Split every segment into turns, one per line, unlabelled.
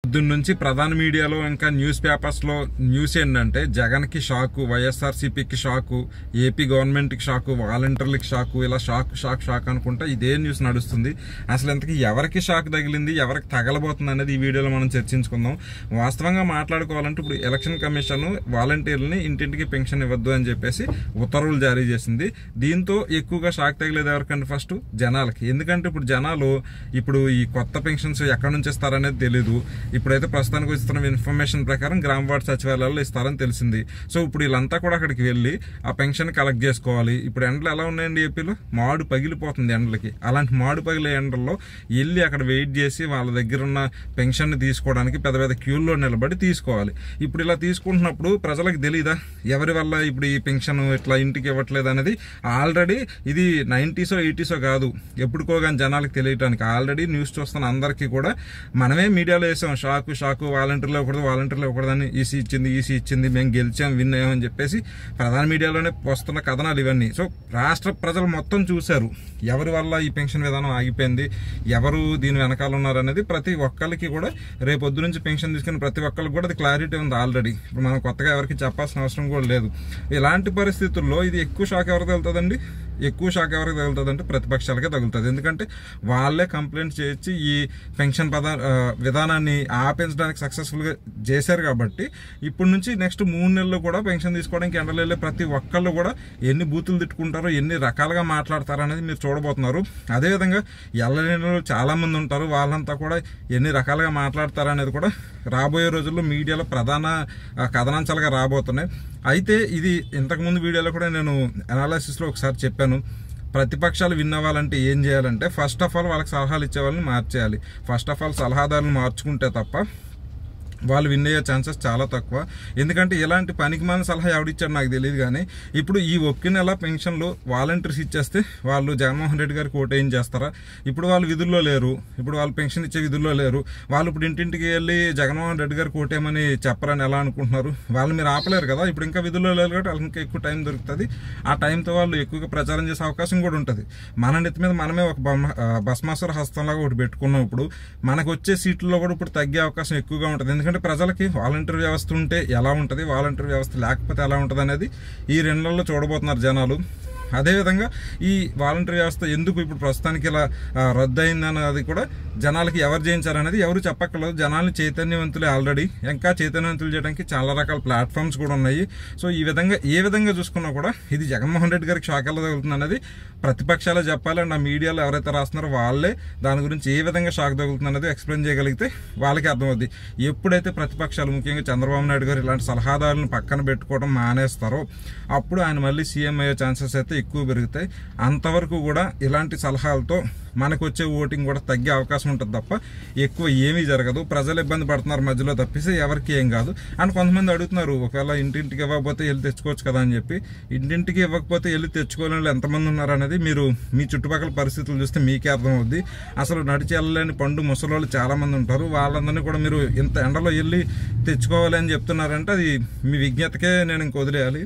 పొద్దున్న నుంచి ప్రధాన మీడియాలో ఇంకా న్యూస్ పేపర్స్లో న్యూస్ ఏంటంటే జగన్కి షాకు, వైఎస్ఆర్సీపీకి షాకు, ఏపీ గవర్నమెంట్కి షాకు, వాలంటీర్లకి షాకు, ఇలా షాక్ అనుకుంటా ఇదే న్యూస్ నడుస్తుంది. అసలు ఇంతకీ ఎవరికి షాక్ తగిలింది, ఎవరికి తగలబోతుంది అనేది ఈ వీడియోలో మనం చర్చించుకుందాం. వాస్తవంగా మాట్లాడుకోవాలంటే ఇప్పుడు ఎలక్షన్ కమిషన్ వాలంటీర్లని ఇంటింటికి పెన్షన్ ఇవ్వద్దు అని చెప్పేసి ఉత్తర్వులు జారీ చేసింది. దీంతో ఎక్కువగా షాక్ తగిలేదు ఎవరికంటే ఫస్ట్ జనాలకి. ఎందుకంటే ఇప్పుడు జనాలు ఇప్పుడు ఈ కొత్త పెన్షన్స్ ఎక్కడి నుంచి ఇస్తారనేది తెలీదు. ఇప్పుడైతే ప్రస్తుతానికి ఇస్తున్న ఇన్ఫర్మేషన్ ప్రకారం గ్రామ వార్డు సచివాలయాల్లో ఇస్తారని తెలిసింది. సో ఇప్పుడు వీళ్ళంతా కూడా అక్కడికి వెళ్ళి ఆ పెన్షన్ కలెక్ట్ చేసుకోవాలి. ఇప్పుడు ఎండలు ఎలా ఉన్నాయండి ఏపీలో, మాడు పగిలిపోతుంది ఎండలకి. అలాంటి మాడు పగిలే ఎండల్లో వెళ్ళి అక్కడ వెయిట్ చేసి వాళ్ళ దగ్గర ఉన్న పెన్షన్ తీసుకోవడానికి పెద్ద పెద్ద క్యూల్లో నిలబడి తీసుకోవాలి. ఇప్పుడు ఇలా తీసుకుంటున్నప్పుడు ప్రజలకు తెలీదా ఎవరి వల్ల ఇప్పుడు ఈ పెన్షన్ ఇట్లా ఇంటికి ఇవ్వట్లేదు అనేది? ఆల్రెడీ ఇది 90s 80s కాదు, ఎప్పుడుకో కానీ జనాలకు తెలియటానికి ఆల్రెడీ న్యూస్ చూస్తున్న అందరికీ కూడా మనమే మీడియాలో వేసాం షాకు వాలంటీర్లు ఇవ్వకూడదని ఈసీ ఇచ్చింది మేము గెలిచాం విన్ అయ్యామని చెప్పేసి ప్రధాన మీడియాలోనే వస్తున్న కథనాలు ఇవన్నీ. సో రాష్ట్ర ప్రజలు మొత్తం చూశారు ఎవరి వల్ల ఈ పెన్షన్ విధానం ఆగిపోయింది, ఎవరు దీని వెనకాల ఉన్నారు అనేది ప్రతి ఒక్కరికి కూడా రేపొద్దు నుంచి పెన్షన్ తీసుకుని ప్రతి ఒక్కరికి కూడా అది క్లారిటీ ఉంది ఆల్రెడీ. ఇప్పుడు మనం కొత్తగా ఎవరికి చెప్పాల్సిన అవసరం కూడా లేదు. ఇలాంటి పరిస్థితుల్లో ఇది ఎక్కువ షాక్ ఎవరికి తగులుతుందండి? ఎక్కువ షాక్ ఎవరికి తగులుతుందంటే ప్రతిపక్షాలకే తగులుతుంది. ఎందుకంటే వాళ్ళే కంప్లైంట్ చేసి ఈ పెన్షన్ విధానాన్ని ఆపించడానికి సక్సెస్ఫుల్గా చేశారు కాబట్టి ఇప్పుడు నుంచి నెక్స్ట్ 3 నెలలు కూడా పెన్షన్ తీసుకోవడానికి ఎండలు వెళ్ళే ప్రతి ఒక్కళ్ళు కూడా ఎన్ని బూతులు తిట్టుకుంటారో, ఎన్ని రకాలుగా మాట్లాడతారో అనేది మీరు చూడబోతున్నారు. అదేవిధంగా ఎల్లలేని చాలా మంది ఉంటారు, వాళ్ళంతా కూడా ఎన్ని రకాలుగా మాట్లాడతారు అనేది కూడా రాబోయే రోజుల్లో మీడియాలో ప్రధాన కథనాంశాలుగా రాబోతున్నాయి. అయితే ఇది ఇంతకుముందు వీడియోలో కూడా నేను అనాలిసిస్లో ఒకసారి చెప్పాను. ప్రతిపక్షాలు విన్ అవ్వాలంటే ఏం చేయాలంటే ఫస్ట్ ఆఫ్ ఆల్ వాళ్ళకి సలహాలు ఇచ్చే వాళ్ళని మార్చేయాలి. ఫస్ట్ ఆఫ్ ఆల్ సలహాదారులను మార్చుకుంటే తప్ప వాళ్ళు విన్ అయ్యే ఛాన్సెస్ చాలా తక్కువ. ఎందుకంటే ఇలాంటి పనికిమాలిన సలహా ఎవడిచ్చాడు నాకు తెలియదు. కానీ ఇప్పుడు ఈ ఒక్క నెల పెన్షన్లు వాలంటీర్స్ ఇచ్చేస్తే వాళ్ళు జగన్మోహన్ రెడ్డి గారికి ఓటు ఏం చేస్తారా? ఇప్పుడు వాళ్ళు విధుల్లో లేరు, ఇప్పుడు వాళ్ళు పెన్షన్ ఇచ్చే విధుల్లో లేరు. వాళ్ళు ఇప్పుడు ఇంటింటికి వెళ్ళి జగన్మోహన్ రెడ్డి గారికి ఓటేమని చెప్పరని ఎలా అనుకుంటున్నారు? వాళ్ళు మీరు ఆపలేరు కదా. ఇప్పుడు ఇంకా విధుల్లో లేరు కాబట్టి వాళ్ళకి ఇంకా ఎక్కువ టైం దొరుకుతుంది. ఆ టైంతో వాళ్ళు ఎక్కువగా ప్రచారం చేసే అవకాశం కూడా ఉంటుంది. మన నెత్తి మీద మనమే ఒక భస్మాసుర హస్తంలాగా ఒకటి పెట్టుకున్నాం. ఇప్పుడు మనకు వచ్చే సీట్లలో కూడా ఇప్పుడు తగ్గే అవకాశం ఎక్కువగా ఉంటుంది. ఎందుకంటే ప్రజలకి వాలంటీర్ వ్యవస్థ ఉంటే ఎలా ఉంటుంది, వాలంటీర్ వ్యవస్థ లేకపోతే ఎలా ఉంటుంది అనేది ఈ 2 నెలల్లో చూడబోతున్నారు జనాలు. అదేవిధంగా ఈ వాలంటీర్ వ్యవస్థ ఎందుకు ఇప్పుడు ప్రస్తుతానికి ఇలా రద్దు అయిందన్నది కూడా జనాలకి ఎవరు చేయించారనేది ఎవరు చెప్పక్కర్లేదు. జనాలు చైతన్యవంతులే ఆల్రెడీ. ఇంకా చైతన్యవంతులు చేయడానికి చాలా రకాల ప్లాట్ఫామ్స్ కూడా ఉన్నాయి. సో ఈ విధంగా ఏ విధంగా చూసుకున్నా కూడా ఇది జగన్మోహన్ రెడ్డి గారికి షాక్ ఎలా తగులుతుంది అనేది ప్రతిపక్షాలే చెప్పాలి. అండ్ ఆ మీడియాలో ఎవరైతే రాస్తున్నారో వాళ్ళే దాని గురించి ఏ విధంగా షాక్ తగులుతుంది అనేది ఎక్స్ప్లెయిన్ చేయగలిగితే వాళ్ళకి అర్థమవుద్ది. ఎప్పుడైతే ప్రతిపక్షాలు ముఖ్యంగా చంద్రబాబు నాయుడు గారు ఇలాంటి సలహాదారులను పక్కన పెట్టుకోవడం మానేస్తారో అప్పుడు ఆయన మళ్ళీ సీఎం అయ్యే ఛాన్సెస్ అయితే ఎక్కువ పెరుగుతాయి. అంతవరకు కూడా ఇలాంటి సలహాలతో మనకు వచ్చే ఓటింగ్ కూడా తగ్గే అవకాశం ఉంటుంది తప్ప ఎక్కువ ఏమీ జరగదు. ప్రజలు ఇబ్బంది పడుతున్నారు మధ్యలో తప్పిస్తే ఎవరికి ఏం కాదు. అండ్ కొంతమంది అడుగుతున్నారు ఒకవేళ ఇంటింటికి ఇవ్వకపోతే వెళ్ళి తెచ్చుకోవచ్చు కదా అని చెప్పి. ఇంటింటికి ఇవ్వకపోతే వెళ్ళి తెచ్చుకోలేని వాళ్ళు ఎంతమంది ఉన్నారనేది మీరు మీ చుట్టుపక్కల పరిస్థితులు చూస్తే మీకే అర్థమవుద్ది. అసలు నడిచి వెళ్ళలేని పండు ముసలోళ్ళు చాలా మంది ఉంటారు. వాళ్ళందరినీ కూడా మీరు ఇంత ఎండలో వెళ్ళి తెచ్చుకోవాలి అని చెప్తున్నారంటే అది మీ విజ్ఞతకే నేను ఇంక వదిలేయాలి.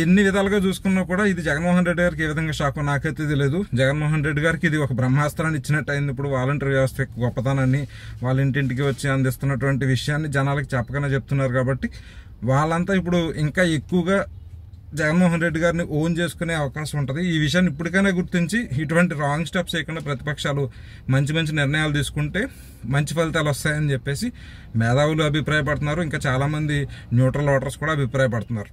ఎన్ని విధాలుగా చూసుకున్నా కూడా ఇది జగన్మోహన్ రెడ్డి గారికి ఏ విధంగా షాక్ నాకైతే తెలియదు. జగన్మోహన్ రెడ్డి గారికి ఇది ఒక బ్రహ్మాస్త్రాన్ని ఇచ్చినట్టు అయింది. ఇప్పుడు వాలంటీర్ వ్యవస్థ యొక్క గొప్పతనాన్ని వాళ్ళ ఇంటింటికి వచ్చి అందిస్తున్నటువంటి విషయాన్ని జనాలకు చెప్పకనే చెప్తున్నారు. కాబట్టి వాళ్ళంతా ఇప్పుడు ఇంకా ఎక్కువగా జగన్మోహన్ రెడ్డి గారిని ఓన్ చేసుకునే అవకాశం ఉంటుంది. ఈ విషయాన్ని ఇప్పటికైనా గుర్తించి ఇటువంటి రాంగ్ స్టెప్స్ చేయకుండా ప్రతిపక్షాలు మంచి నిర్ణయాలు తీసుకుంటే మంచి ఫలితాలు వస్తాయని చెప్పేసి మేధావులు అభిప్రాయపడుతున్నారు. ఇంకా చాలామంది న్యూట్రల్ ఓటర్స్ కూడా అభిప్రాయపడుతున్నారు.